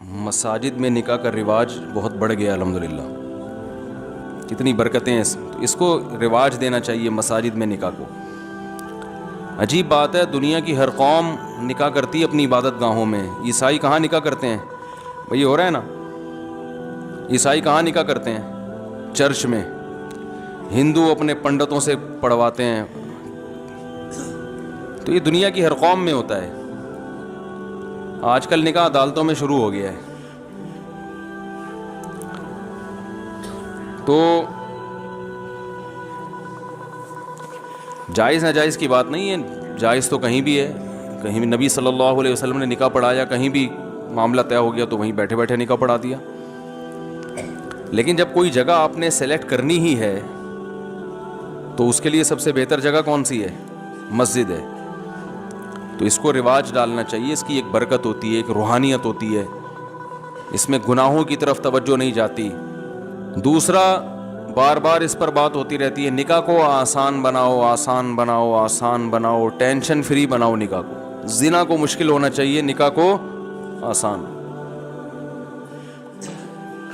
مساجد میں نکاح کا رواج بہت بڑھ گیا الحمدللہ، کتنی برکتیں ہیں، اس کو رواج دینا چاہیے مساجد میں نکاح کو۔ عجیب بات ہے، دنیا کی ہر قوم نکاح کرتی ہے اپنی عبادت گاہوں میں۔ عیسائی کہاں نکاح کرتے ہیں بھئی؟ ہو رہا ہے نا، عیسائی کہاں نکاح کرتے ہیں؟ چرچ میں۔ ہندو اپنے پنڈتوں سے پڑھواتے ہیں۔ تو یہ دنیا کی ہر قوم میں ہوتا ہے۔ آج کل نکاح عدالتوں میں شروع ہو گیا ہے۔ تو جائز ناجائز کی بات نہیں ہے، جائز تو کہیں بھی ہے، کہیں بھی نبی صلی اللہ علیہ وسلم نے نکاح پڑھایا، کہیں بھی معاملہ طے ہو گیا تو وہیں بیٹھے بیٹھے نکاح پڑھا دیا۔ لیکن جب کوئی جگہ آپ نے سلیکٹ کرنی ہی ہے تو اس کے لیے سب سے بہتر جگہ کون سی ہے؟ مسجد ہے۔ تو اس کو رواج ڈالنا چاہیے، اس کی ایک برکت ہوتی ہے، ایک روحانیت ہوتی ہے، اس میں گناہوں کی طرف توجہ نہیں جاتی۔ دوسرا، بار بار اس پر بات ہوتی رہتی ہے، نکاح کو آسان بناؤ، آسان بناؤ، آسان بناؤ، ٹینشن فری بناؤ نکاح کو۔ زنا کو مشکل ہونا چاہیے، نکاح کو آسان۔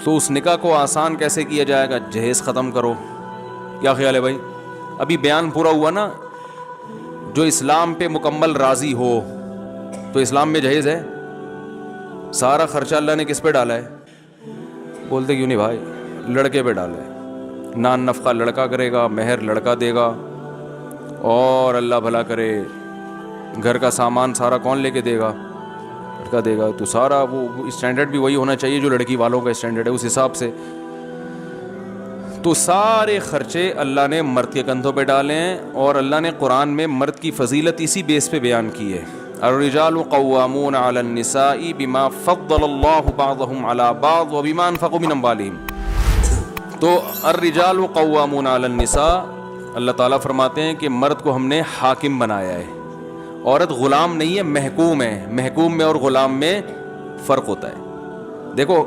تو اس نکاح کو آسان کیسے کیا جائے گا؟ جہیز ختم کرو۔ کیا خیال ہے بھائی؟ ابھی بیان پورا ہوا نا، جو اسلام پہ مکمل راضی ہو تو اسلام میں جہیز ہے۔ سارا خرچہ اللہ نے کس پہ ڈالا ہے؟ بولتے کیوں نہیں بھائی؟ لڑکے پہ ڈالا ہے۔ نان نفقہ لڑکا کرے گا، مہر لڑکا دے گا، اور اللہ بھلا کرے گھر کا سامان سارا کون لے کے دے گا؟ لڑکا دے گا۔ تو سارا وہ اسٹینڈرڈ بھی وہی ہونا چاہیے جو لڑکی والوں کا اسٹینڈرڈ ہے، اس حساب سے۔ تو سارے خرچے اللہ نے مرد کے کندھوں پہ ڈالے ہیں، اور اللہ نے قرآن میں مرد کی فضیلت اسی بیس پہ بیان کی ہے۔ الرجال قوامون علی النساء بما فضل اللہ بعضهم علی بعض وبما انفقوا من اموالهم۔ تو الرجال قوامون علی النساء، اللہ تعالیٰ فرماتے ہیں کہ مرد کو ہم نے حاکم بنایا ہے، عورت غلام نہیں ہے، محکوم ہے۔ محکوم میں اور غلام میں فرق ہوتا ہے۔ دیکھو،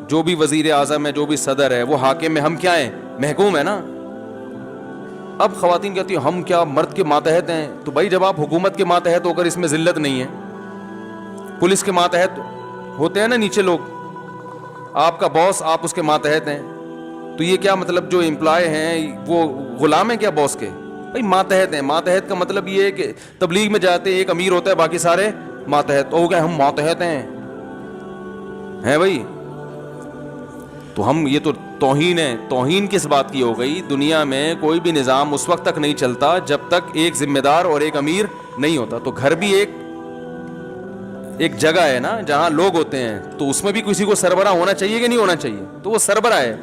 جو بھی وزیر اعظم ہے، جو بھی صدر ہے، وہ حاکم ہے، ہم کیا ہیں؟ محکوم ہے نا۔ اب خواتین کہتی ہیں ہم کیا مرد کے ماتحت ہیں؟ تو بھائی جب آپ حکومت کے ماتحت ہو کر اس میں ذلت نہیں ہے، پولیس کے ماتحت ہوتے ہیں نا نیچے لوگ، آپ کا باس، آپ اس کے ماتحت ہیں، تو یہ کیا مطلب جو امپلائی ہیں وہ غلام ہیں کیا باس کے؟ بھائی ماتحت ہیں۔ ماتحت کا مطلب یہ ہے کہ تبلیغ میں جاتے ہیں، ایک امیر ہوتا ہے، باقی سارے ماتحت ہو گئے، ہم ماتحت ہیں بھائی۔ تو ہم، یہ تو توہین ہے۔ توہین کس بات کی ہو گئی؟ دنیا میں کوئی بھی نظام اس وقت تک نہیں چلتا جب تک ایک ذمہ دار اور ایک امیر نہیں ہوتا۔ تو گھر بھی ایک جگہ ہے نا جہاں لوگ ہوتے ہیں، تو اس میں بھی کسی کو سربراہ ہونا چاہیے کہ نہیں ہونا چاہیے؟ تو وہ سربراہ ہے،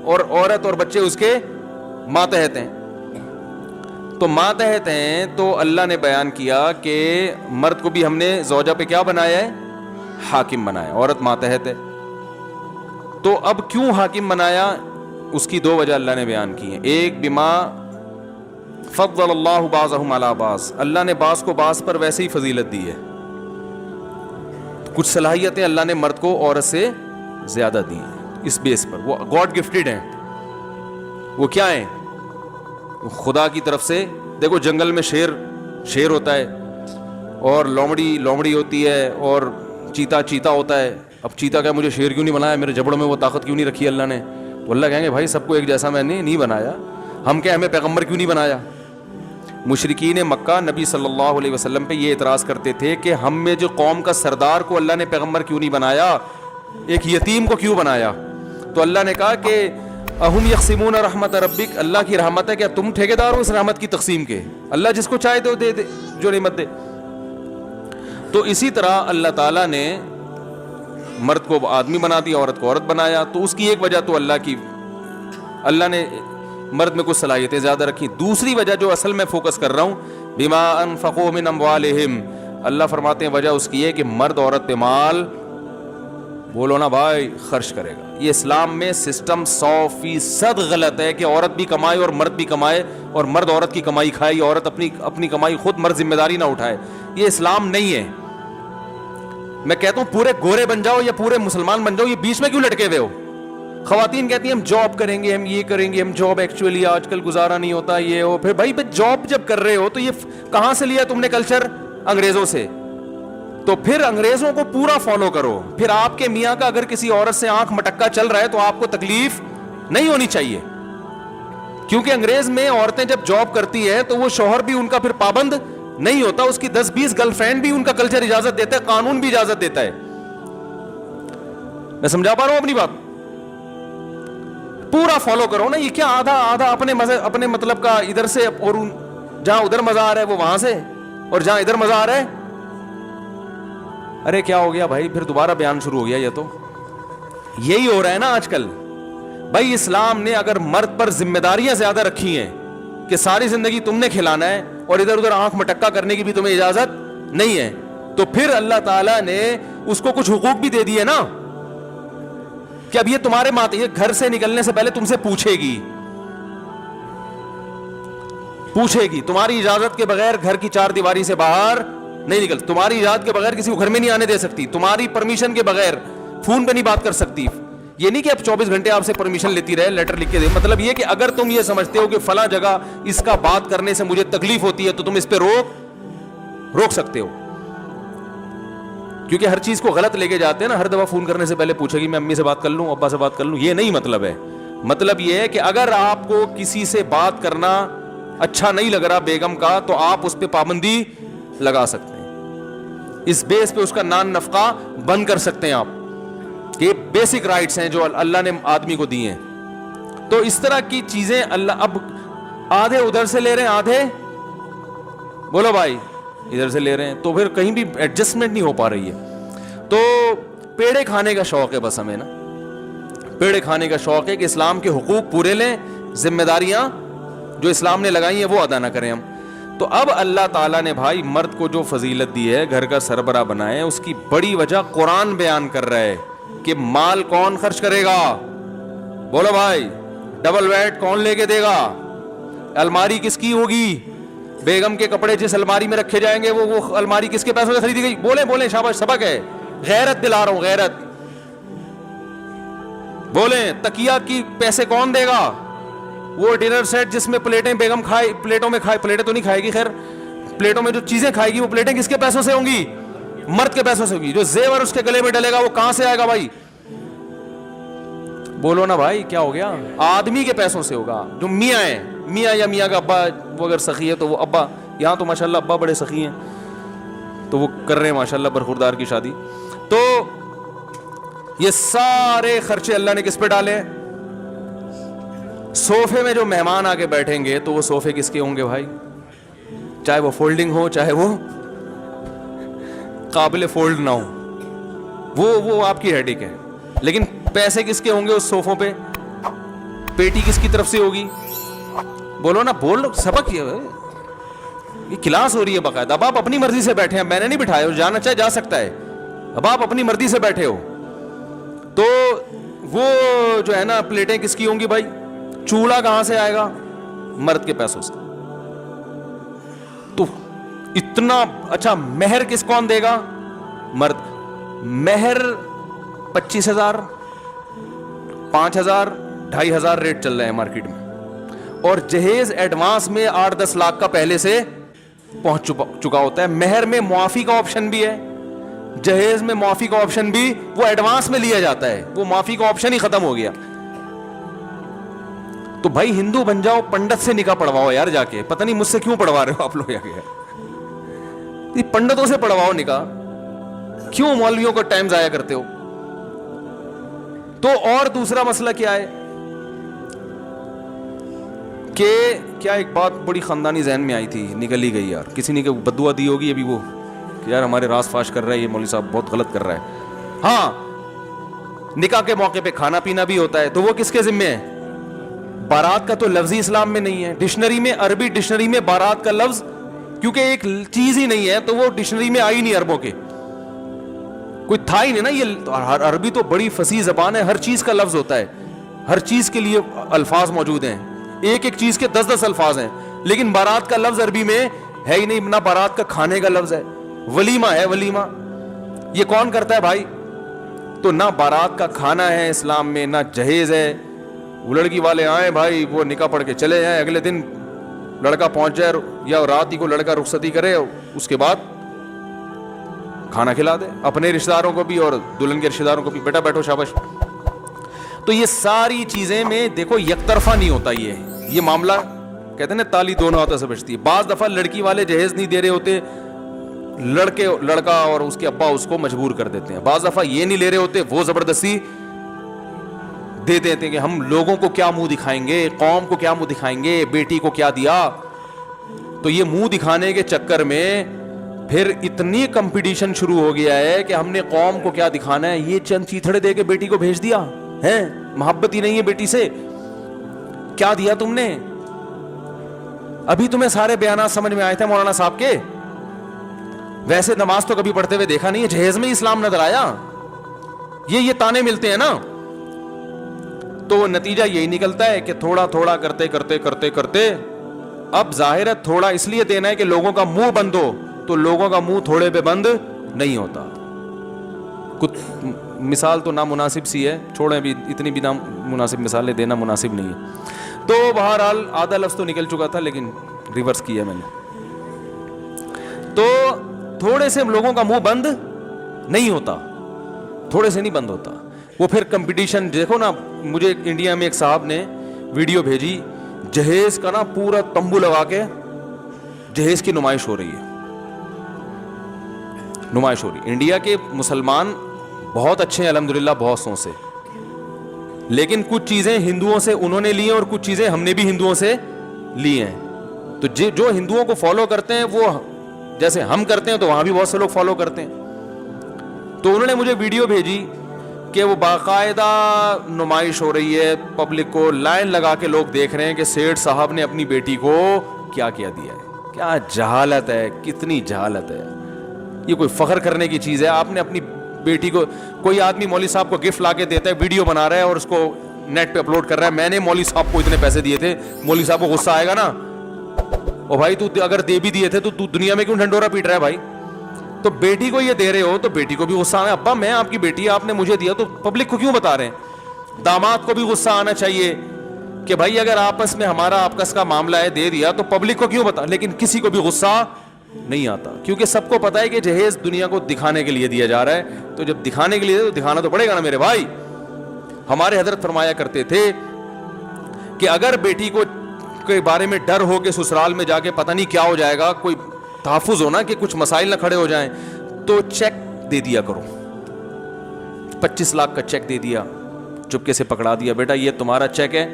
اور عورت اور بچے اس کے ماتحت ہیں۔ تو ماتحت ہیں، تو اللہ نے بیان کیا کہ مرد کو بھی ہم نے زوجہ پہ کیا بنایا ہے؟ حاکم بنایا۔ عورت ماتحت ہے، تو اب کیوں حاکم بنایا؟ اس کی دو وجہ اللہ نے بیان کی ہیں۔ ایک، بما فضل اللہ بعضهم علی بعض، اللہ نے بعض کو بعض پر ویسے ہی فضیلت دی ہے۔ کچھ صلاحیتیں اللہ نے مرد کو عورت سے زیادہ دی ہیں، اس بیس پر وہ گاڈ گفٹڈ ہیں۔ وہ کیا ہیں؟ خدا کی طرف سے۔ دیکھو جنگل میں شیر ہوتا ہے، اور لومڑی ہوتی ہے، اور چیتا ہوتا ہے۔ اب چیتا کہ مجھے شیر کیوں نہیں بنایا، میرے جبڑوں میں وہ طاقت کیوں نہیں رکھی اللہ نے؟ تو اللہ کہیں گے بھائی سب کو ایک جیسا میں نے نہیں بنایا، ہم کیا ہمیں پیغمبر کیوں نہیں بنایا؟ مشرکین مکہ نبی صلی اللہ علیہ وسلم پہ یہ اعتراض کرتے تھے کہ ہم میں جو قوم کا سردار کو اللہ نے پیغمبر کیوں نہیں بنایا، ایک یتیم کو کیوں بنایا؟ تو اللہ نے کہا کہ اہم یقسمون رحمت ربک، اللہ کی رحمت ہے، کیا تم ٹھیکیدار ہو اس رحمت کی تقسیم کے؟ اللہ جس کو چاہے تو دے جو نعمت دے۔ تو اسی طرح اللہ تعالیٰ نے مرد کو آدمی بنا دیا، عورت کو عورت بنایا۔ تو اس کی ایک وجہ تو اللہ نے مرد میں کچھ صلاحیتیں زیادہ رکھی۔ دوسری وجہ جو اصل میں فوکس کر رہا ہوں، بما انفقوا من اموالہم، اللہ فرماتے ہیں وجہ اس کی ہے کہ مرد عورت پہ مال، بولو نا بھائی، خرچ کرے گا۔ یہ اسلام میں سسٹم 100% غلط ہے کہ عورت بھی کمائے اور مرد بھی کمائے، اور مرد عورت کی کمائی کھائے، یا عورت اپنی کمائی خود مرد ذمہ داری نہ اٹھائے۔ یہ اسلام نہیں ہے۔ میں کہتا ہوں پورے گورے بن جاؤ یا پورے مسلمان بن جاؤ، یہ بیچ میں کیوں لٹکے ہوئے ہو؟ خواتین کہتی ہیں ہم جاب کریں گے، ہم یہ کریں گے، ہم جاب ایکچولی آج کل گزارا نہیں ہوتا، یہ ہو۔ پھر بھائی جاب جب کر رہے ہو تو یہ کہاں سے لیا تم نے کلچر؟ انگریزوں سے۔ تو پھر انگریزوں کو پورا فالو کرو. پھر آپ کے میاں کا اگر کسی عورت سے آنکھ مٹکا چل رہا ہے تو آپ کو تکلیف نہیں ہونی چاہیے, کیونکہ انگریز میں عورتیں جب جاب کرتی ہے تو وہ شوہر بھی ان کا پھر پابند نہیں ہوتا, اس کی 10-20 گرل فرینڈ بھی ان کا کلچر اجازت دیتا ہے, قانون بھی اجازت دیتا ہے. میں سمجھا پا رہا ہوں اپنی بات؟ پورا فالو کرو نا. یہ کیا آدھا آدھا اپنے مطلب کا ادھر سے, اور جہاں ادھر مزہ آ رہا ہے وہ وہاں سے, اور جہاں ادھر مزہ آ رہا ہے. ارے کیا ہو گیا بھائی, پھر دوبارہ بیان شروع ہو گیا. یہ تو یہی ہو رہا ہے نا آج کل بھائی. اسلام نے اگر مرد پر ذمہ داریاں زیادہ رکھی ہیں کہ ساری زندگی تم نے کھلانا ہے اور ادھر ادھر آنکھ مٹکا کرنے کی بھی تمہیں اجازت نہیں ہے, تو پھر اللہ تعالیٰ نے اس کو کچھ حقوق بھی دے دیے نا, کہ اب یہ تمہارے ماں, یہ گھر سے نکلنے سے پہلے تم سے پوچھے گی تمہاری اجازت کے بغیر گھر کی 4 دیواری سے باہر نہیں نکل, تمہاری اجازت کے بغیر کسی کو گھر میں نہیں آنے دے سکتی, تمہاری پرمیشن کے بغیر فون پہ نہیں بات کر سکتی. یہ نہیں کہ اب 24 گھنٹے آپ سے پرمیشن لیتی رہے, لیٹر لکھ کے دے. مطلب یہ کہ اگر تم یہ سمجھتے ہو کہ فلاں جگہ اس کا بات کرنے سے مجھے تکلیف ہوتی ہے تو تم اس پہ روک سکتے ہو, کیونکہ ہر چیز کو غلط لے کے جاتے ہیں نا. ہر دفعہ فون کرنے سے پہلے پوچھے گی میں امی سے بات کر لوں, ابا سے بات کر لوں, یہ نہیں مطلب ہے. مطلب یہ ہے کہ اگر آپ کو کسی سے بات کرنا اچھا نہیں لگ رہا بیگم کا, تو آپ اس پہ پابندی لگا سکتے ہیں, اس بیس پہ اس کا نان نفقہ بند کر سکتے ہیں آپ. یہ بیسک رائٹس ہیں جو اللہ نے آدمی کو دی ہیں. تو اس طرح کی چیزیں اللہ اب آدھے ادھر سے لے رہے ہیں, آدھے بولو بھائی ادھر سے لے رہے ہیں, تو پھر کہیں بھی ایڈجسٹمنٹ نہیں ہو پا رہی ہے. تو پیڑے کھانے کا شوق ہے بس ہمیں نا, پیڑے کھانے کا شوق ہے کہ اسلام کے حقوق پورے لیں, ذمہ داریاں جو اسلام نے لگائی ہیں وہ ادا نہ کریں ہم. تو اب اللہ تعالیٰ نے بھائی مرد کو جو فضیلت دی ہے, گھر کا سربراہ بنائے, اس کی بڑی وجہ قرآن بیان کر رہا ہے کہ مال کون خرچ کرے گا. بولو بھائی, ڈبل بیڈ کون لے کے دے گا, الماری کس کی ہوگی, بیگم کے کپڑے جس الماری میں رکھے جائیں گے وہ الماری کس کے پیسوں سے خریدی گئی. بولیں شاباش, سبق ہے, غیرت دلا رہا ہوں, غیرت. بولیں تکیہ کی پیسے کون دے گا, وہ ڈنر سیٹ جس میں پلیٹیں بیگم پلیٹوں میں پلیٹیں تو نہیں کھائے گی, خیر پلیٹوں میں جو چیزیں کھائے گی وہ پلیٹیں کس کے پیسوں سے ہوں گی, مرد کے پیسوں سے ہوگی. جو زیور اس کے گلے میں ڈلے گا وہ کہاں سے آئے گا بھائی, بولو نا بھائی کیا ہو گیا, آدمی کے پیسوں سے ہوگا. جو میاں ہیں, میاں یا میاں کا ابا وہ اگر سخی ہے تو وہ ابا, یہاں تو ماشاءاللہ ابا بڑے سخی ہیں تو وہ کر رہے ہیں ماشاءاللہ برخوردار کی شادی. تو یہ سارے خرچے اللہ نے کس پہ ڈالے ہیں, صوفے میں جو مہمان آ کے بیٹھیں گے تو وہ صوفے کس کے ہوں گے بھائی, چاہے وہ فولڈنگ ہو چاہے وہ قابل فولڈ نہ ہو, وہ آپ کی ہیڈک ہے. لیکن پیسے کس کے ہوں گے اس صوفوں پہ, پیٹی کس کی طرف سے ہوگی, بولو نا, بول سبق. یہ کلاس ہو رہی ہے باقاعدہ. اب آپ اپنی مرضی سے بیٹھے ہیں, میں نے نہیں بٹھایا, جانا چاہے جا سکتا ہے. اب آپ اپنی مرضی سے بیٹھے ہو تو وہ جو ہے نا پلیٹیں کس کی ہوں گی بھائی, چولہا کہاں سے آئے گا, مرد کے پیسوں سے. تو اتنا اچھا مہر کون دے گا, مرد. مہر 25,000 5,000 2,500 ریٹ چل رہے ہیں مارکیٹ میں, اور جہیز ایڈوانس میں 8-10 لاکھ کا پہلے سے پہنچ چکا ہوتا ہے. مہر میں معافی کا آپشن بھی ہے, جہیز میں معافی کا آپشن بھی, وہ ایڈوانس میں لیا جاتا ہے, وہ معافی کا آپشن ہی ختم ہو گیا. تو بھائی ہندو بن جاؤ, پنڈت سے نکاح پڑھواؤ یار جا کے, پتہ نہیں مجھ سے کیوں پڑھوا رہے ہو آپ لوگ, یہ پنڈتوں سے پڑھواؤ نکاح, کیوں مولویوں کو ٹائم ضائع کرتے ہو. تو اور دوسرا مسئلہ کیا ہے کہ کیا ایک بات بڑی خاندانی ذہن میں آئی تھی, نکل ہی گئی یار, کسی نے بددعا دی ہوگی ابھی وہ کہ یار ہمارے راز فاش کر رہا ہے یہ مولوی صاحب, بہت غلط کر رہا ہے. ہاں, نکاح کے موقع پہ کھانا پینا بھی ہوتا ہے, تو وہ کس کے ذمے ہے, بارات کا تو لفظ ہی اسلام میں نہیں ہے. ڈکشنری میں, عربی ڈکشنری میں بارات کا لفظ کیونکہ ایک چیز ہی نہیں ہے تو وہ ڈکشنری میں آئی نہیں, عربوں کے کوئی تھا ہی نہیں نا. یہ عربی تو بڑی فصیح زبان ہے, ہر چیز کا لفظ ہوتا ہے, ہر چیز کے لیے الفاظ موجود ہیں, ایک ایک چیز کے 10-10 الفاظ ہیں. لیکن بارات کا لفظ عربی میں ہے ہی نہیں, نہ بارات کا کھانے کا لفظ ہے, ولیمہ ہے, ولیمہ یہ کون کرتا ہے بھائی. تو نہ بارات کا کھانا ہے اسلام میں, نہ جہیز ہے. وہ لڑکی والے آئیں بھائی, وہ نکاح پڑھ کے چلے جائیں, اگلے دن لڑکا پہنچ جائے یا رات ہی کو لڑکا رخصتی کرے, اس کے بعد کھانا کھلا دے اپنے رشتہ داروں کو بھی اور دلہن کے رشتہ داروں کو بھی, بیٹا بیٹھو شاباش. تو یہ ساری چیزیں میں دیکھو یک طرفہ نہیں ہوتا, یہ معاملہ کہتے ہیں نا تالی دونوں ہاتھوں سے بجتی ہے. بعض دفعہ لڑکی والے جہیز نہیں دے رہے ہوتے, لڑکا اور اس کے ابا اس کو مجبور کر دیتے ہیں. بعض دفعہ یہ نہیں لے رہے ہوتے, وہ زبردستی دے دیتے ہیں کہ ہم لوگوں کو کیا منہ دکھائیں گے, قوم کو کیا منہ دکھائیں گے, بیٹی کو کیا دیا. تو یہ منہ دکھانے کے چکر میں پھر اتنی کمپٹیشن شروع ہو گیا ہے کہ ہم نے قوم کو کیا دکھانا ہے. یہ چند چیتھڑے دے کے بیٹی کو بھیج دیا ہے, محبت ہی نہیں ہے بیٹی سے, کیا دیا تم نے. ابھی تمہیں سارے بیانات سمجھ میں آئے تھے مولانا صاحب کے, ویسے نماز تو کبھی پڑھتے ہوئے دیکھا نہیں ہے, جہیز میں اسلام نظر آیا. یہ تانے ملتے ہیں نا, تو نتیجہ یہی نکلتا ہے کہ تھوڑا تھوڑا کرتے کرتے کرتے کرتے اب ظاہر ہے تھوڑا اس لیے دینا ہے کہ لوگوں کا منہ بند ہو, تو لوگوں کا منہ تھوڑے پہ بند نہیں ہوتا. کچھ مثال تو نامناسب سی ہے, چھوڑیں بھی, اتنی بھی نامناسب مثالیں دینا مناسب نہیں ہے. تو بہرحال آدھا لفظ تو نکل چکا تھا لیکن ریورس کیا میں نے. تو تھوڑے سے لوگوں کا منہ بند نہیں ہوتا, تھوڑے سے نہیں بند ہوتا. وہ پھر کمپٹیشن دیکھو نا, مجھے انڈیا میں ایک صاحب نے ویڈیو بھیجی, جہیز کا نا پورا تمبو لگا کے جہیز کی نمائش ہو رہی ہے, نمائش ہو رہی. انڈیا کے مسلمان بہت اچھے ہیں الحمدللہ, بہت سو سے, لیکن کچھ چیزیں ہندوؤں سے انہوں نے لی ہیں اور کچھ چیزیں ہم نے بھی ہندوؤں سے لی ہیں. تو جو ہندوؤں کو فالو کرتے ہیں وہ جیسے ہم کرتے ہیں تو وہاں بھی بہت سے لوگ فالو کرتے ہیں. تو انہوں نے مجھے ویڈیو بھیجی کہ وہ باقاعدہ نمائش ہو رہی ہے, پبلک کو لائن لگا کے لوگ دیکھ رہے ہیں کہ سیٹھ صاحب نے اپنی بیٹی کو کیا کیا دیا ہے. کیا جہالت ہے, کتنی جہالت ہے. یہ کوئی فخر کرنے کی چیز ہے؟ آپ نے اپنی بیٹی کو, کوئی آدمی مولوی صاحب کو گفٹ لا کے دیتا ہے, ویڈیو بنا رہا ہے اور اس کو نیٹ پہ اپلوڈ کر رہا ہے, میں نے مولوی صاحب کو اتنے پیسے دیے تھے. مولوی صاحب کو غصہ آئے گا نا, او بھائی تو اگر دے بھی دیے تھے تو دنیا میں کیوں ڈھنڈورا پیٹ رہا ہے بھائی. تو بیٹی کو یہ دے رہے ہو تو بیٹی کو بھی غصہ آنا, ابا میں آپ کی بیٹی, آپ نے مجھے دیا تو پبلک کو کیوں بتا رہے ہیں. داماد کو بھی غصہ آنا چاہیے کہ بھائی اگر آپس میں ہمارا آپس کا معاملہ ہے, دے دیا تو پبلک کو کیوں بتا. لیکن کسی کو بھی غصہ نہیں آتا, کیونکہ سب کو پتا ہے کہ جہیز دنیا کو دکھانے کے لیے دیا جا رہا ہے. تو جب دکھانے کے لیے تو دکھانا تو پڑے گا نا میرے بھائی. ہمارے حضرت فرمایا کرتے تھے کہ اگر بیٹی کو کے بارے میں ڈر ہو کہ سسرال میں جا کے پتہ نہیں کیا ہو جائے گا, کوئی تحفظ ہونا کہ کچھ مسائل نہ کھڑے ہو جائیں, تو چیک دے دیا کرو. 25 لاکھ کا چیک دے دیا, چپکے سے پکڑا دیا, بیٹا یہ تمہارا چیک ہے,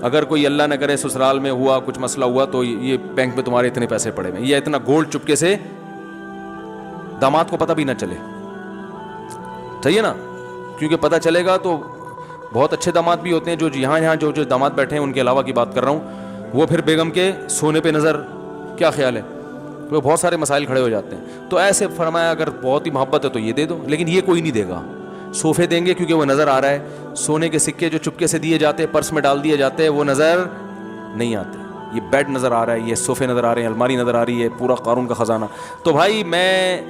اگر کوئی اللہ نہ کرے سسرال میں ہوا, کچھ مسئلہ ہوا تو یہ بینک میں تمہارے اتنے پیسے پڑے ہوئے, یہ اتنا گولڈ چپکے سے, داماد کو پتہ بھی نہ چلے. صحیح ہے نا, کیونکہ پتہ چلے گا تو بہت اچھے داماد بھی ہوتے ہیں, جو یہاں جو داماد بیٹھے ہیں ان کے علاوہ کی بات کر رہا ہوں, وہ پھر بیگم کے سونے پہ نظر, کیا خیال ہے, وہ بہت سارے مسائل کھڑے ہو جاتے ہیں. تو ایسے فرمایا اگر بہت ہی محبت ہے تو یہ دے دو, لیکن یہ کوئی نہیں دے گا. صوفے دیں گے کیونکہ وہ نظر آ رہا ہے, سونے کے سکے جو چپکے سے دیے جاتے ہیں, پرس میں ڈال دیے جاتے ہیں, وہ نظر نہیں آتے. یہ بیڈ نظر آ رہا ہے, یہ صوفے نظر آ رہے ہیں, الماری نظر آ رہی ہے, پورا قارون کا خزانہ. تو بھائی میں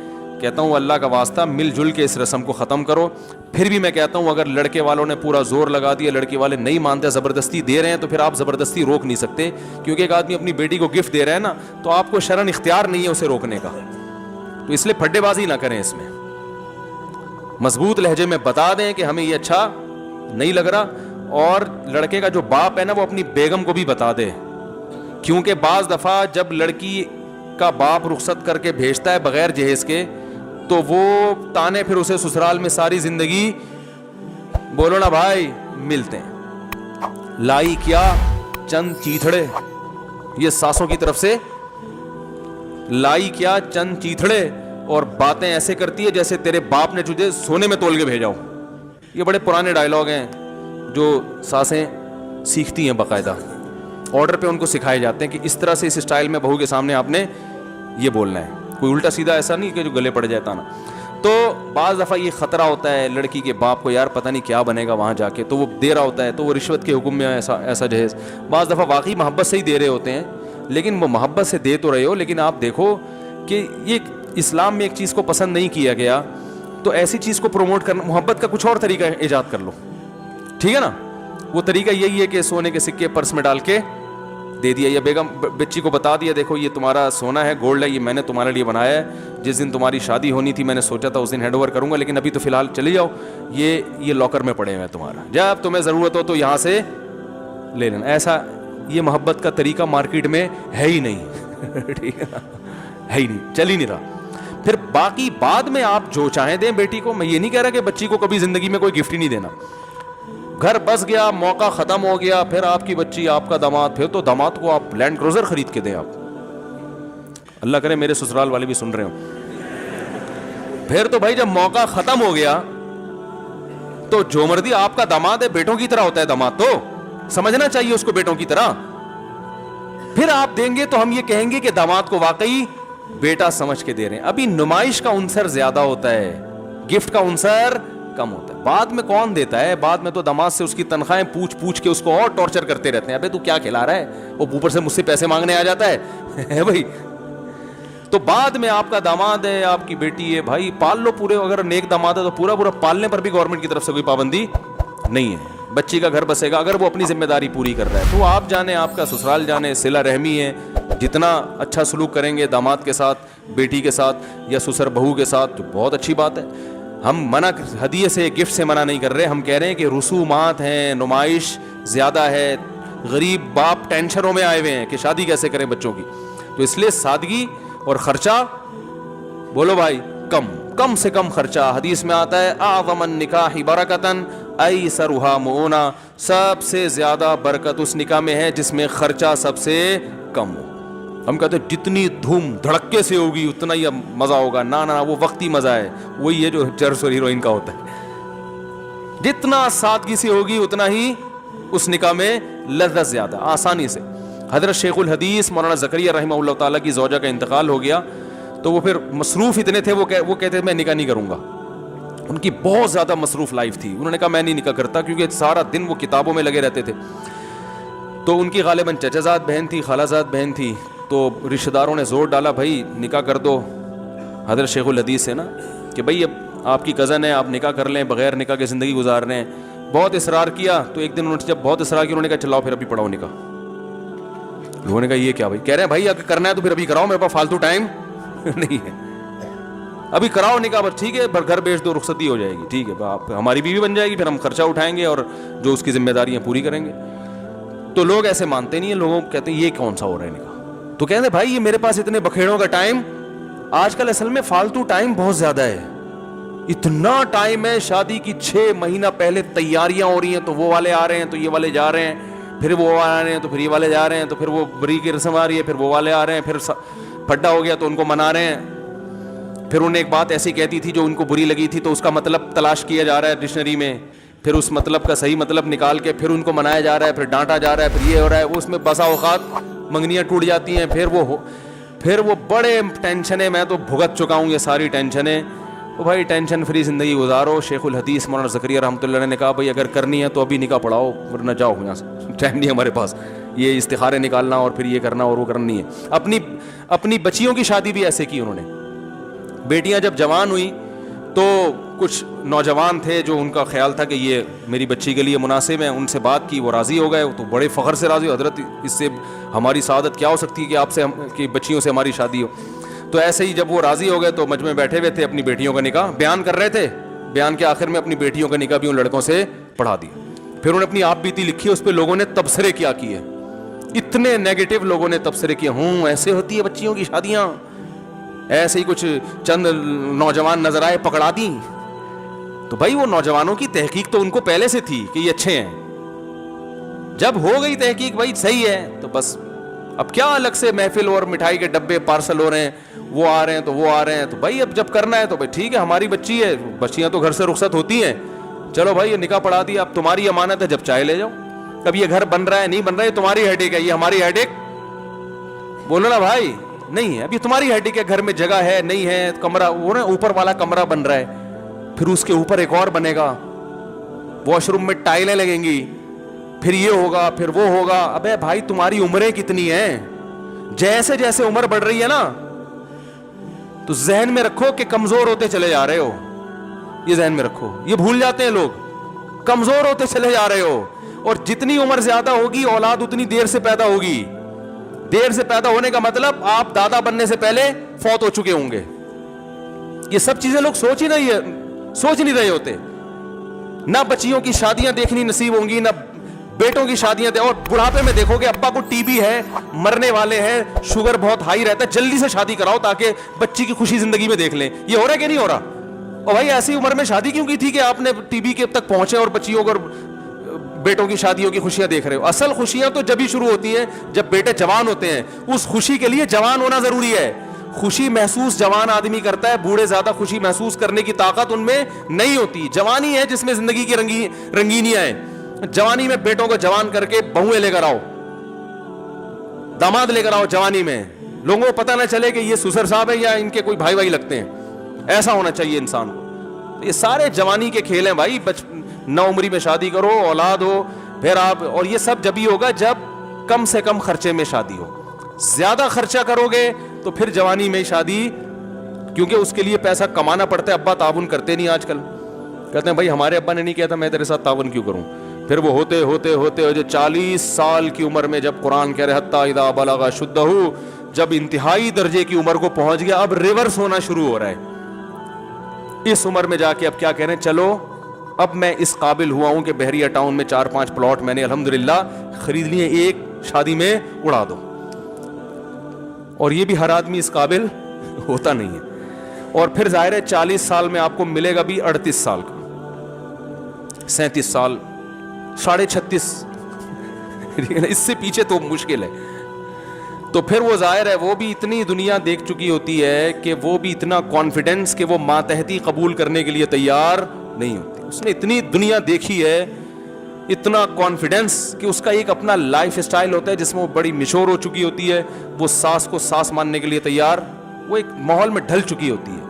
کہتا ہوں اللہ کا واسطہ مل جل کے اس رسم کو ختم کرو. پھر بھی میں کہتا ہوں اگر لڑکے والوں نے پورا زور لگا دیا, لڑکی والے نہیں مانتے, زبردستی دے رہے ہیں, تو پھر آپ زبردستی روک نہیں سکتے. کیونکہ ایک آدمی اپنی بیٹی کو گفٹ دے رہا ہے نا, تو آپ کو شرعاً اختیار نہیں ہے اسے روکنے کا. تو اس لیے پھڈے بازی نہ کریں, اس میں مضبوط لہجے میں بتا دیں کہ ہمیں یہ اچھا نہیں لگ رہا. اور لڑکے کا جو باپ ہے نا, وہ اپنی بیگم کو بھی بتا دے, کیونکہ بعض دفعہ جب لڑکی کا باپ رخصت کر کے بھیجتا ہے بغیر جہیز کے, تو وہ تانے پھر اسے سسرال میں ساری زندگی, بولو نا بھائی, ملتے ہیں. لائی کیا چند چیتھڑے, یہ ساسوں کی طرف سے لائی کیا چند چیتھڑے, اور باتیں ایسے کرتی ہے جیسے تیرے باپ نے تجھے سونے میں تول کے بھیجا ہو. یہ بڑے پرانے ڈائلاگ ہیں جو ساسیں سیکھتی ہیں باقاعدہ, آرڈر پہ ان کو سکھائے جاتے ہیں کہ اس طرح سے اس اسٹائل میں بہو کے سامنے آپ نے یہ بولنا ہے. کوئی الٹا سیدھا ایسا نہیں کہ جو گلے پڑ جاتا نا. تو بعض دفعہ یہ خطرہ ہوتا ہے لڑکی کے باپ کو, یار پتہ نہیں کیا بنے گا وہاں جا کے, تو وہ دے رہا ہوتا ہے, تو وہ رشوت کے حکم میں ایسا جہیز. بعض دفعہ واقعی محبت سے ہی دے رہے ہوتے ہیں, لیکن وہ محبت سے دے تو رہے ہو, لیکن آپ دیکھو کہ یہ اسلام میں ایک چیز کو پسند نہیں کیا گیا, تو ایسی چیز کو پروموٹ کرنا, محبت کا کچھ اور طریقہ ایجاد کر لو, ٹھیک ہے نا. وہ طریقہ یہی ہے کہ سونے کے سکے پرس میں ڈال کے دے دیا, یا بیگم بچی کو بتا دیا دیکھو یہ تمہارا سونا ہے, گولڈ ہے, یہ میں نے تمہارے لیے بنایا ہے, جس دن تمہاری شادی ہونی تھی میں نے سوچا تھا اس دن ہینڈ اوور کروں گا, لیکن ابھی تو فی الحال چلی جاؤ, یہ لاکر میں پڑے ہوئے تمہارا, جب تمہیں ضرورت ہو تو یہاں سے لے لینا. ایسا یہ محبت کا طریقہ مارکیٹ میں ہے ہی نہیں, ٹھیک ہے, ہے ہی نہیں, چل ہی نہیں رہا. پھر باقی بعد میں آپ جو چاہیں دیں بیٹی کو, میں یہ نہیں کہہ رہا کہ بچی کو کبھی زندگی میں کوئی گفٹ ہی نہیں دینا. گھر بس گیا, موقع ختم ہو گیا, پھر آپ کی بچی آپ کا داماد, پھر تو داماد کو آپ لینڈ کروزر خرید کے دیں. آپ اللہ کرے میرے سسرال والے بھی سن رہے ہوں. پھر تو بھائی جب موقع ختم ہو گیا تو جو مردی آپ کا داماد ہے بیٹوں کی طرح ہوتا ہے, داماد تو سمجھنا چاہیے اس کو بیٹوں کی طرح. پھر آپ دیں گے تو ہم یہ کہیں گے کہ داماد کو واقعی بیٹا سمجھ کے دے رہے ہیں. ابھی نمائش کا عنصر زیادہ ہوتا ہے, گفٹ کا عنصر کم ہوتا ہے. بعد میں کون دیتا ہے, بعد میں تو داماد سے اس کی تنخواہیں پوچھ کے اس کو اور ٹارچر کرتے رہتے ہیں, ابے تو کیا کھلا رہا ہے, وہ اوپر سے مجھ سے پیسے مانگنے آ جاتا ہے بھائی. تو بعد میں آپ کا داماد ہے, آپ کی بیٹی ہے, بھائی پال لو پورے, اگر نیک داماد ہے تو پورا پالنے پر بھی گورنمنٹ کی طرف سے کوئی پابندی نہیں ہے. بچی کا گھر بسے گا اگر وہ اپنی ذمہ داری پوری کر رہا ہے, تو آپ جانے آپ کا سسرال جانے, صلہ رحمی ہے, جتنا اچھا سلوک کریں گے داماد کے ساتھ, بیٹی کے ساتھ یا سسر بہو کے ساتھ تو بہت اچھی بات ہے. ہم منع ہدیے سے گفٹ سے منع نہیں کر رہے, ہم کہہ رہے ہیں کہ رسومات ہیں, نمائش زیادہ ہے, غریب باپ ٹینشنوں میں آئے ہوئے ہیں کہ شادی کیسے کریں بچوں کی, تو اس لیے سادگی اور خرچہ بولو بھائی کم سے کم خرچہ. حدیث میں آتا ہے اعظم النکاح برکتاً ایسرھا مؤونہ, سب سے زیادہ برکت اس نکاح میں ہے جس میں خرچہ سب سے کم ہو. ہم کہتے ہیں جتنی دھوم دھڑکے سے ہوگی اتنا ہی مزہ ہوگا, نہ وہ وقتی مزہ ہے, وہی ہے جو چرس اور ہیروئن کا ہوتا ہے. جتنا سادگی سے ہوگی اتنا ہی اس نکاح میں لذت زیادہ, آسانی سے. حضرت شیخ الحدیث مولانا زکریا رحمہ اللہ تعالیٰ کی زوجہ کا انتقال ہو گیا, تو وہ پھر مصروف اتنے تھے, وہ کہتے میں نکاح نہیں کروں گا. ان کی بہت زیادہ مصروف لائف تھی, انہوں نے کہا میں نہیں نکاح کرتا, کیونکہ سارا دن وہ کتابوں میں لگے رہتے تھے. تو ان کی غالباً چچا زاد بہن تھی, خالہ زاد بہن تھی, تو رشتہ داروں نے زور ڈالا بھائی نکاح کر دو حضرت شیخ الحدیث سے نا, کہ بھائی اب آپ کی کزن ہے, آپ نکاح کر لیں, بغیر نکاح کے زندگی گزار رہے ہیں. بہت اصرار کیا, تو ایک دن انہوں نے جب بہت اصرار کیا, انہوں نے کہا چلاؤ پھر ابھی پڑھاؤ نکاح. لوگوں نے کہا یہ کیا بھائی, کہہ رہے ہیں بھائی اگر کرنا ہے تو پھر ابھی کراؤ, میرے پاس فالتو ٹائم نہیں ہے, ابھی کراؤ نکاح. بس ٹھیک ہے, گھر بیچ دو, رخصتی ہو جائے گی, ٹھیک ہے, آپ ہماری بیوی بن جائے گی, پھر ہم خرچہ اٹھائیں گے اور جو اس کی ذمہ داریاں پوری کریں گے. تو لوگ ایسے مانتے نہیں ہیں, لوگوں کہتے ہیں یہ کون سا ہو رہا ہے نکاح. تو کہتے ہیں بھائی یہ میرے پاس اتنے بکھیڑوں کا ٹائم, آج کل اصل میں فالتو ٹائم بہت زیادہ ہے. اتنا ٹائم ہے, شادی کی 6 مہینہ پہلے تیاریاں ہو رہی ہیں, تو وہ والے آ رہے ہیں تو یہ والے جا رہے ہیں, پھر وہ آ رہے ہیں تو پھر یہ والے جا رہے ہیں, تو پھر وہ بری کی رسم آ رہی ہے, پھر وہ والے آ رہے ہیں, پھر پھڈا ہو گیا تو ان کو منا رہے ہیں. پھر انہیں ایک بات ایسی کہتی تھی جو ان کو بری لگی تھی, تو اس کا مطلب تلاش کیا جا رہا ہے ڈکشنری میں, پھر اس مطلب کا صحیح مطلب نکال کے پھر ان کو منایا جا رہا ہے, پھر ڈانٹا جا رہا ہے, پھر یہ ہو رہا ہے. اس میں بسا اوقات منگنیاں ٹوٹ جاتی ہیں, پھر وہ بڑے ٹینشنیں, میں تو بھگت چکا ہوں یہ ساری ٹینشنیں. تو بھائی ٹینشن فری زندگی گزارو. شیخ الحدیث مولانا زکریا رحمۃ اللہ علیہ نے کہا بھائی اگر کرنی ہے تو ابھی نکاح پڑھاؤ, ورنہ جاؤ یہاں سے, ٹائم نہیں ہمارے پاس یہ استخارے نکالنا اور پھر یہ کرنا اور وہ کرنا نہیں ہے. اپنی بچیوں کی شادی بھی ایسے کی انہوں نے. بیٹیاں جب جوان ہوئی تو کچھ نوجوان تھے جو ان کا خیال تھا کہ یہ میری بچی کے لیے مناسب ہیں, ان سے بات کی, وہ راضی ہو گئے, تو بڑے فخر سے راضی, حضرت اس سے ہماری سعادت کیا ہو سکتی ہے کہ آپ سے کہ بچیوں سے ہماری شادی ہو. تو ایسے ہی جب وہ راضی ہو گئے تو مجمع میں بیٹھے ہوئے تھے, اپنی بیٹیوں کا نکاح بیان کر رہے تھے. بیان کے آخر میں اپنی بیٹیوں کا نکاح بھی ان لڑکوں سے پڑھا دیا. پھر انہوں نے اپنی آپ بیتی لکھی, اس پہ لوگوں نے تبصرے کیا کیے, اتنے نیگیٹو لوگوں نے تبصرے کیے, ایسے ہوتی ہے بچیوں کی شادیاں, ایسے ہی کچھ چند نوجوان نظر آئے پکڑا دیں. تو بھائی وہ نوجوانوں کی تحقیق تو ان کو پہلے سے تھی کہ یہ اچھے ہیں, جب ہو گئی تحقیق بھائی صحیح ہے تو بس اب کیا الگ سے محفل اور مٹھائی کے ڈبے پارسل ہو رہے ہیں, وہ آ رہے ہیں تو وہ آ رہے ہیں. تو بھائی اب جب کرنا ہے تو بھائی ٹھیک ہے, ہماری بچی ہے, بچیاں تو گھر سے رخصت ہوتی ہیں, چلو بھائی یہ نکاح پڑھا دیا, اب تمہاری امانت ہے, جب چاہے لے جاؤ. اب یہ گھر بن رہا ہے نہیں بن رہا ہے تمہاری ہیڈیک ہے, یہ ہماری ہیڈیک بولو نا بھائی نہیں ہے, اب یہ تمہاری ہیڈیک ہے. گھر میں جگہ ہے نہیں ہے, کمرہ وہ نا اوپر والا کمرہ بن رہا ہے, پھر اس کے اوپر ایک اور بنے گا, واش روم میں ٹائلیں لگیں گی, پھر یہ ہوگا پھر وہ ہوگا. ابے بھائی تمہاری عمریں کتنی ہیں, جیسے جیسے عمر بڑھ رہی ہے نا تو ذہن میں رکھو کہ کمزور ہوتے چلے جا رہے ہو, یہ ذہن میں رکھو, یہ بھول جاتے ہیں لوگ, کمزور ہوتے چلے جا رہے ہو. اور جتنی عمر زیادہ ہوگی اولاد اتنی دیر سے پیدا ہوگی, دیر سے پیدا ہونے کا مطلب آپ دادا بننے سے پہلے فوت ہو چکے ہوں گے. یہ سب چیزیں لوگ سوچ نہیں رہے ہوتے. نہ بچیوں کی شادیاں دیکھنی نصیب ہوں گی, نہ بیٹوں کی شادیاں اور بڑھاپے میں دیکھو گے ابا کو ٹی بی ہے, مرنے والے ہیں, شوگر بہت ہائی رہتا ہے, جلدی سے شادی کراؤ تاکہ بچی کی خوشی زندگی میں دیکھ لیں. یہ ہو رہا ہے کہ نہیں ہو رہا؟ اور بھائی ایسی عمر میں شادی کیوں کی تھی کہ آپ نے ٹی بی کے تک پہنچے اور بچیوں کو بیٹوں کی شادیوں کی خوشیاں دیکھ رہے ہو؟ اصل خوشیاں تو جب ہی شروع ہوتی ہیں جب بیٹے جوان ہوتے ہیں. اس خوشی کے لیے جوان ہونا ضروری ہے. خوشی محسوس جوان آدمی کرتا ہے, بوڑھے زیادہ خوشی محسوس کرنے کی طاقت ان میں نہیں ہوتی. جوانی ہے جس میں زندگی کی رنگینیاں ہیں. جوانی میں بیٹوں کو جوان کر کے بہویں لے کر آؤ, داماد لے کر آؤ جوانی میں, لوگوں کو پتہ نہ چلے کہ یہ سسر صاحب ہے یا ان کے کوئی بھائی لگتے ہیں. ایسا ہونا چاہیے انسان کو. یہ سارے جوانی کے کھیل ہیں بھائی. نو عمری میں شادی کرو, اولاد ہو, پھر آپ, اور یہ سب جب ہی ہوگا جب کم سے کم خرچے میں شادی ہو. زیادہ خرچہ کرو گے تو پھر جوانی میں شادی, کیونکہ اس کے لیے پیسہ کمانا پڑتا ہے. ابا تعاون کرتے نہیں آج کل, کہتے ہیں بھائی ہمارے ابا نے نہیں کہا تھا, میں تیرے ساتھ تعاون کیوں کروں. پھر وہ ہوتے ہوتے ہوتے جو 40 سال کی عمر میں جب قرآن کہہ رہے حتی اذا بلغ اشدہ, جب انتہائی درجے کی عمر کو پہنچ گیا, اب ریورس ہونا شروع ہو رہا ہے. اس عمر میں جا کے اب کیا کہہ رہے ہیں, چلو اب میں اس قابل ہوا ہوں کہ بحریہ ٹاؤن میں 4-5 پلاٹ میں نے الحمدللہ خرید لیے, ایک شادی میں اڑا دو. اور یہ بھی ہر آدمی اس قابل ہوتا نہیں ہے. اور پھر ظاہر ہے 40 سال میں آپ کو ملے گا بھی 38 سال کا, 37 سال, 36.5, اس سے پیچھے تو مشکل ہے. تو پھر وہ ظاہر ہے وہ بھی اتنی دنیا دیکھ چکی ہوتی ہے کہ وہ بھی اتنا کانفیڈنس کہ وہ ماتحتی قبول کرنے کے لیے تیار نہیں ہوتی. اس نے اتنی دنیا دیکھی ہے, اتنا کانفیڈنس کہ اس کا ایک اپنا لائف اسٹائل ہوتا ہے جس میں وہ بڑی میچور ہو چکی ہوتی ہے. وہ ساس کو ساس ماننے کے لیے تیار, وہ ایک ماحول میں ڈھل چکی ہوتی ہے.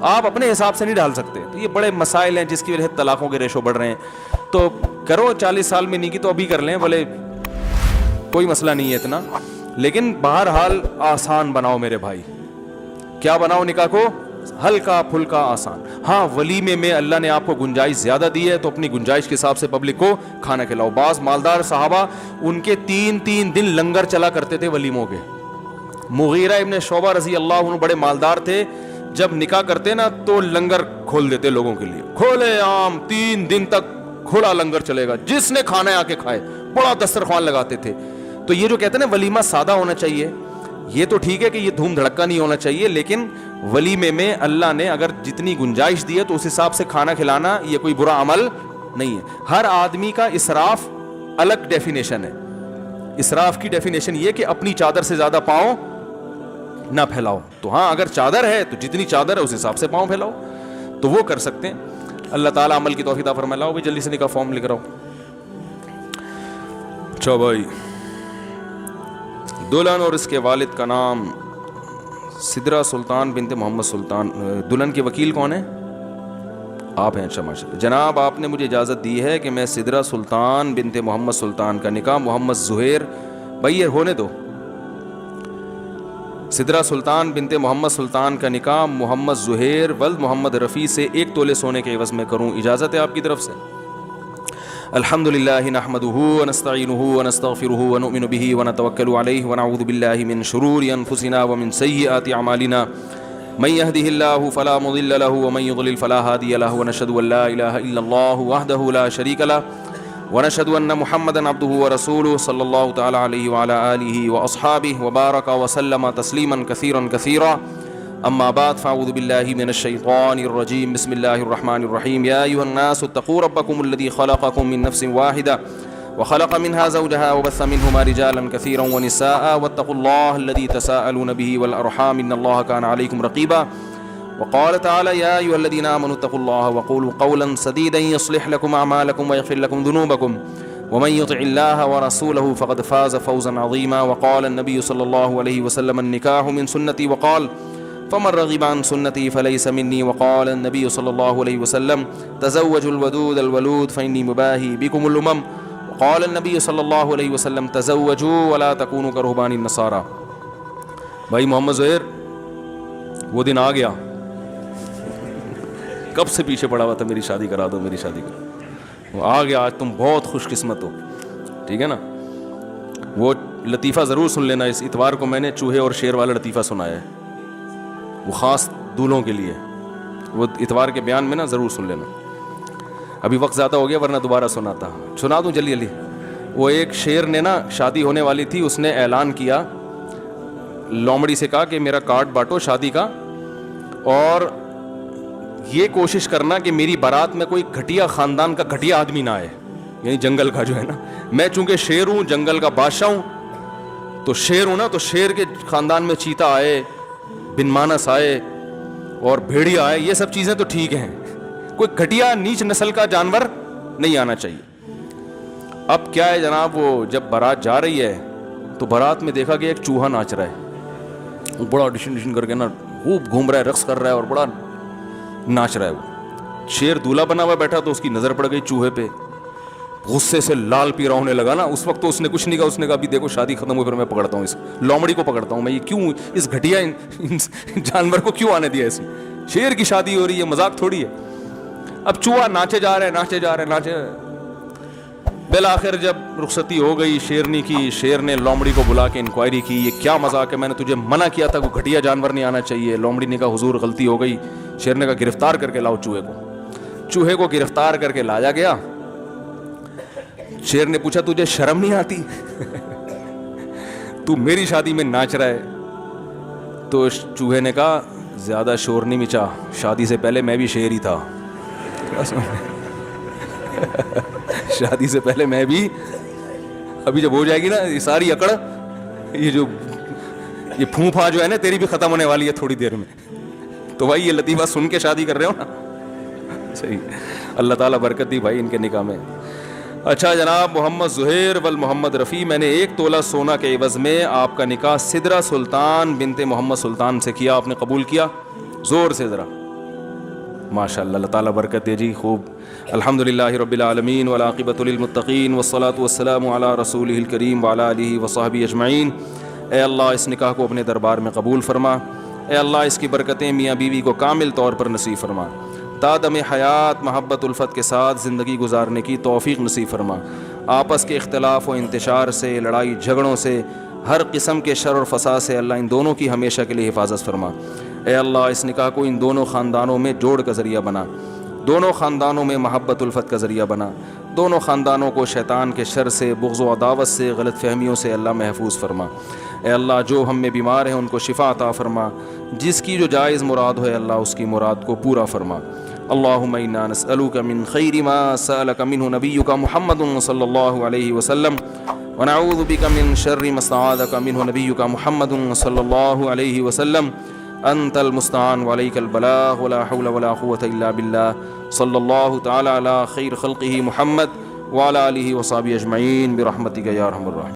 آپ اپنے حساب سے نہیں ڈھال سکتے. تو یہ بڑے مسائل ہیں جس کی وجہ سے طلاقوں کے ریشو بڑھ رہے ہیں. تو کرو 40 سال میں نہیں کی تو ابھی کر لیں, بولے کوئی مسئلہ نہیں ہے اتنا. لیکن بہرحال آسان بناؤ میرے بھائی. کیا بناؤ نکاح کو؟ ہلکا پھلکا آسان. ہاں ولیمے میں اللہ نے آپ کو گنجائش زیادہ دی ہے تو اپنی گنجائش کے حساب سے پبلک کو کھانا کھلاؤ. بعض مالدار صحابہ ان کے 3 دن لنگر چلا کرتے تھے ولیموں کے. مغیرہ ابن شعبہ رضی اللہ عنہ بڑے مالدار تھے, جب نکاح کرتے نا تو لنگر کھول دیتے لوگوں کے لیے, کھولے عام 3 دن تک کھلا لنگر چلے گا, جس نے کھانا ہے آ کے کھائے. بڑا دسترخوان لگاتے تھے. تو یہ جو کہتے ہیں نا ولیمہ سادہ ہونا چاہیے, یہ تو ٹھیک ہے کہ یہ دھوم دھڑکا نہیں ہونا چاہیے, لیکن ولیمے میں اللہ نے اگر جتنی گنجائش دی ہے تو اس حساب سے کھانا کھلانا یہ کوئی برا عمل نہیں ہے. ہر آدمی کا اسراف الگ ڈیفینیشن ہے. اسراف کی ڈیفینیشن یہ کہ اپنی چادر سے زیادہ پاؤں نہ پھیلاؤ. تو ہاں اگر چادر ہے تو جتنی چادر ہے اس حساب سے پاؤں پھیلاؤ, تو وہ کر سکتے ہیں. اللہ تعالیٰ عمل کی توفیق عطا فرمائے. لاؤ بھی جلدی سے نکاح فارم لکھ رہا ہوں. اچھا بھائی, دلہن اور اس کے والد کا نام سدرہ سلطان بنت محمد سلطان. دلہن کے وکیل کون ہیں؟ آپ ہیں. اچھا ماشاء اللہ. جناب آپ نے مجھے اجازت دی ہے کہ میں سدرہ سلطان بنت محمد سلطان کا نکاح محمد زہیر, بھائی یہ ہونے دو, سدرہ سلطان بنت محمد سلطان کا نکاح محمد زہیر ولد محمد رفیع سے 1 تولے سونے کے عوض میں کروں, اجازت ہے آپ کی طرف سے؟ الحمدللہ نحمدہ ونستعینہ ونستغفرہ ونؤمن بہ ونتوکل علیہ ونعوذ باللہ من شرور انفسنا ومن سیئات اعمالنا من یہدہ اللہ فلا مضل لہ ومن یضلل فلا ہادی لہ ونشہد ان لا الہ الا اللہ وحدہ لا شریک لہ ونشهد أن محمدا عبده ورسوله صلى الله تعالى عليه وعلى آله وأصحابه وبارك وسلم تسليما كثيرا كثيرا. أما بعد فأعوذ بالله من الشيطان الرجيم. بسم الله الرحمن الرحيم. يا أيها الناس اتقوا ربكم الذي خلقكم من نفس واحدة وخلق منها زوجها وبث منهما رجالا كثيرا ونساء واتقوا الله الذي تساءلون به والأرحام إن الله كان عليكم رقيبا. وقال تعالى يا أيها الذين آمنوا اتقوا الله وقولوا قولا سديدا يصلح لكم أعمالكم ويغفر لكم ذنوبكم ومن يطع الله ورسوله فقد فاز فوزا عظيما. وقال النبي صلى الله عليه وسلم النكاح من سنتي وقال فمن رغب عن سنتي فليس مني. وقال النبي صلى الله عليه وسلم تزوجوا الودود الولود فإني مباهي بكم الأمم. وقال النبي صلى الله عليه وسلم تزوجوا ولا تكونوا كرهبان النصارى. بھائی محمد زہیر وہ دن آ گیا, کب سے پیچھے پڑا ہوا تھا میری شادی کرا دو میری شادی کرا, وہ آ گیا. آج تم بہت خوش قسمت ہو, ٹھیک ہے نا. وہ لطیفہ ضرور سن لینا, اس اتوار کو میں نے چوہے اور شیر والا لطیفہ سنایا ہے, وہ خاص دولوں کے لیے, وہ اتوار کے بیان میں نا ضرور سن لینا. ابھی وقت زیادہ ہو گیا ورنہ دوبارہ سنا دوں جلدی جلدی. وہ ایک شیر نے نا شادی ہونے والی تھی, اس نے اعلان کیا, لومڑی سے کہا کہ میرا کارڈ بانٹو شادی کا, اور یہ کوشش کرنا کہ میری بارات میں کوئی گھٹیا خاندان کا گھٹیا آدمی نہ آئے, یعنی جنگل کا جو ہے نا, میں چونکہ شیر ہوں, جنگل کا بادشاہ ہوں, تو شیر ہوں نا, تو شیر کے خاندان میں چیتا آئے, بن مانس آئے اور بھیڑیا آئے, یہ سب چیزیں تو ٹھیک ہیں, کوئی گھٹیا نیچ نسل کا جانور نہیں آنا چاہیے. اب کیا ہے جناب, وہ جب بارات جا رہی ہے تو بارات میں دیکھا کہ ایک چوہا ناچ رہا ہے, بڑا ڈشن کر کے نا خوب گھوم رہا ہے, رقص کر رہا ہے اور بڑا ناچ رہا ہے. وہ شیر دولہا بنا ہوا بیٹھا تو اس کی نظر پڑ گئی چوہے پہ, غصے سے لال پیرا ہونے لگا نا. اس وقت تو اس نے کچھ نہیں کہا, اس نے کہا ابھی دیکھو شادی ختم ہوئی پھر میں پکڑتا ہوں اس لومڑی کو, پکڑتا ہوں میں, یہ کیوں اس گھٹیا جانور کو کیوں آنے دیا, اس شیر کی شادی ہو رہی ہے, مذاق تھوڑی ہے. اب چوہا ناچے جا رہے بالآخر جب رخصتی ہو گئی شیرنی کی, شیر نے لومڑی کو بلا کے انکوائری کی, یہ کیا مذاق ہے, میں نے تجھے منع کیا تھا کوئی گھٹیا جانور نہیں آنا چاہیے. لومڑی نے کہا حضور غلطی ہو گئی. شیر نے کہا گرفتار کر کے لاؤ چوہے کو. چوہے کو گرفتار کر کے لایا گیا. شیر نے پوچھا تجھے شرم نہیں آتی, تو میری شادی میں ناچ رہا ہے؟ تو چوہے نے کہا زیادہ شور نہیں مچا, شادی سے پہلے میں بھی شیر ہی تھا. شادی سے پہلے میں بھی, ابھی جب ہو جائے گی نا یہ ساری اکڑ, یہ پھونپھا جو ہے نا تیری بھی ختم ہونے والی ہے تھوڑی دیر میں. تو بھائی یہ لطیفہ سن کے شادی کر رہے ہو نا, صحیح, اللہ تعالیٰ برکت دی بھائی ان کے نکاح میں. اچھا جناب, محمد زہیر ول محمد رفیع, میں نے 1 تولہ سونا کے عوض میں آپ کا نکاح سدرہ سلطان بنت محمد سلطان سے کیا, آپ نے قبول کیا؟ زور سے ذرا ماشاء اللہ, اللہ تعالیٰ برکت دے جی. خوب, الحمدللہ رب العالمین والعاقبۃ للمتقین والصلاۃ والسلام علی رسولہ الکریم وعلی آلہ وصحبہ اجمعین. اے اللہ اس نکاح کو اپنے دربار میں قبول فرما. اے اللہ اس کی برکتیں میاں بیوی کو کامل طور پر نصیب فرما. تا دم حیات محبت الفت کے ساتھ زندگی گزارنے کی توفیق نصیب فرما. آپس کے اختلاف و انتشار سے, لڑائی جھگڑوں سے, ہر قسم کے شر اور فساد سے اللہ ان دونوں کی ہمیشہ کے لیے حفاظت فرما. اے اللہ اس نکاح کو ان دونوں خاندانوں میں جوڑ کا ذریعہ بنا, دونوں خاندانوں میں محبت الفت کا ذریعہ بنا, دونوں خاندانوں کو شیطان کے شر سے, بغض و عداوت سے, غلط فہمیوں سے اللہ محفوظ فرما. اے اللہ جو ہم میں بیمار ہیں ان کو شفا عطا فرما, جس کی جو جائز مراد ہو اے اللہ اس کی مراد کو پورا فرما. اللہم انا نسألک من خیر ما سألک منہ نبیک محمد صلی اللہ علیہ وسلم ونعوذ بک من شر ما استعاذک منہ نبیک محمد صلی اللہ علیہ وسلم. انت المستعان وعلیک البلاغ ولا حول ولا قوة الا باللہ. صلی اللہ تعالی علی خیر خلقہ محمد وعلی آلہ وصحبہ اجمعین برحمتک یا ارحم الراحمین.